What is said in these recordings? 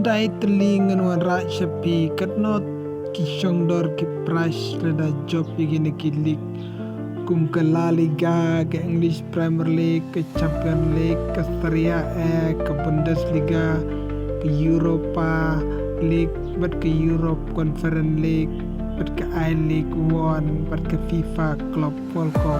Kendai telingan wan rak syapi katnot kisong dor ki price leda job begini kilik kum ke La Liga, ke English Premier League, ke Champions League, ke Serie A, ke Bundesliga, ke Europa League, bat ke Europe Conference League, bat ke I-League 1, bat ke FIFA Club World Cup.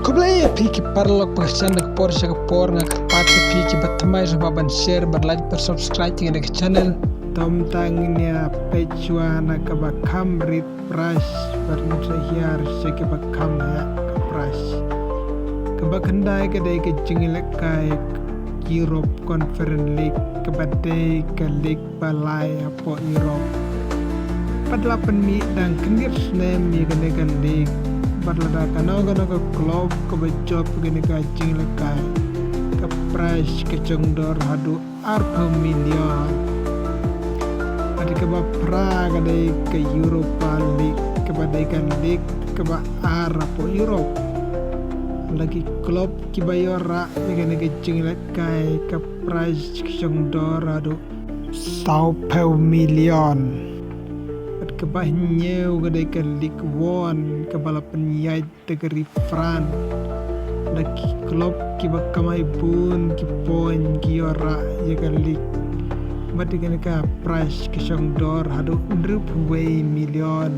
Kublaya piki parlok pagsan ke Porsche ke por nga kapati piki batamay sa baban share like subscribe ng channel. Tom tangnya pechua na kabakam rit brush bernusahiyar sa kabakam ya brush. Kabakandai kadai ke jingilek kai Europe Conference League kabadai ke League Balai apo Europe. Padlapan mi dan kendir snem mi kenegan League. Padlada kanau ke klub ke job kenega jingilek kai ke price ke jongdor hadu arpa milion. Ada keba pra kadai ke Europa League kebadaikan League keba Arapo Europe lagi klub kibayora dengan gejeng lekai ke price kisong dorado Sao Paulo million at keba nyeu kadai ke League 1 kebalapan yai tegeri Fran lagi klub kiba kamai bun ki poin kiora jaga League mati kena ka price kisong dor hadu $100 million.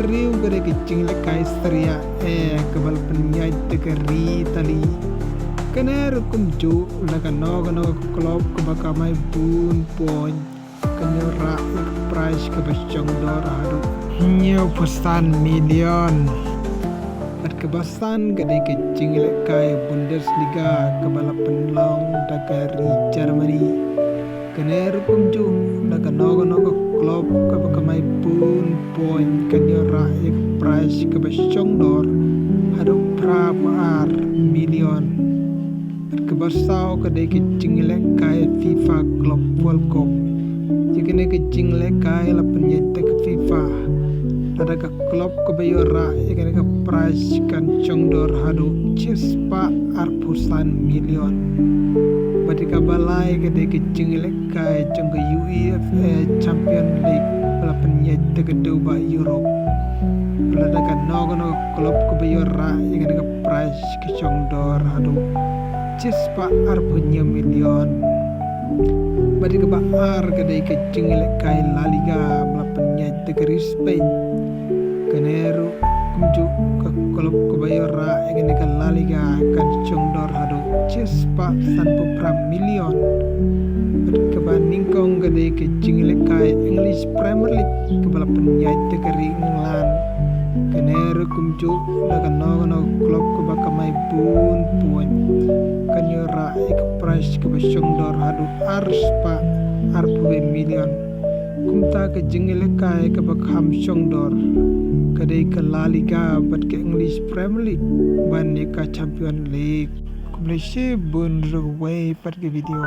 Riu gede kecing lekai Serie A kebal penyai tegeri tali. Kena rukum ju laga no klub kebakamai bun poin kenyora price kebasong dor hadu nyau pesan million. At kebasan gede kecing lekai Bundesliga kebala penlong dagari Germany. Kena rukum ju laga no klub kebakamai bun poin kenyora price kebasong dor hadu prabar million. At kebasau gede kecing lekai FIFA Club World Cup. Jika kecing lekai lapan nyata ke FIFA. Ada ke klub kebayora ikan ke price kan congdor hadu cispa arpusan million. Badi kabalai gede kecing lekai cong ke UEFA Champions League balapan nyata ke Dubai Europe. Ada ke no klub kebayora ikan ke price ke congdor hadu cispa arpunya million. Badi kebaar gede kecing lekai La Liga balapan nyata ke Spain. Keneru kumju ke klub kebayora yang ke La Liga kan congdor hadu cispa sanpu pram million. Berbanding kong gede ke jinglekai English Premier League kebalapan nyai tegeri England. Keneru kumju laga no klub kebakamai bun poin kenyora ek price kebasongdor hadu arspa arpu million. Kumta ke jinglekai kebakam songdor kadai ke La Liga bat ke English Premier League ban ke Champions League. Kumlesi bun reway pat ke video.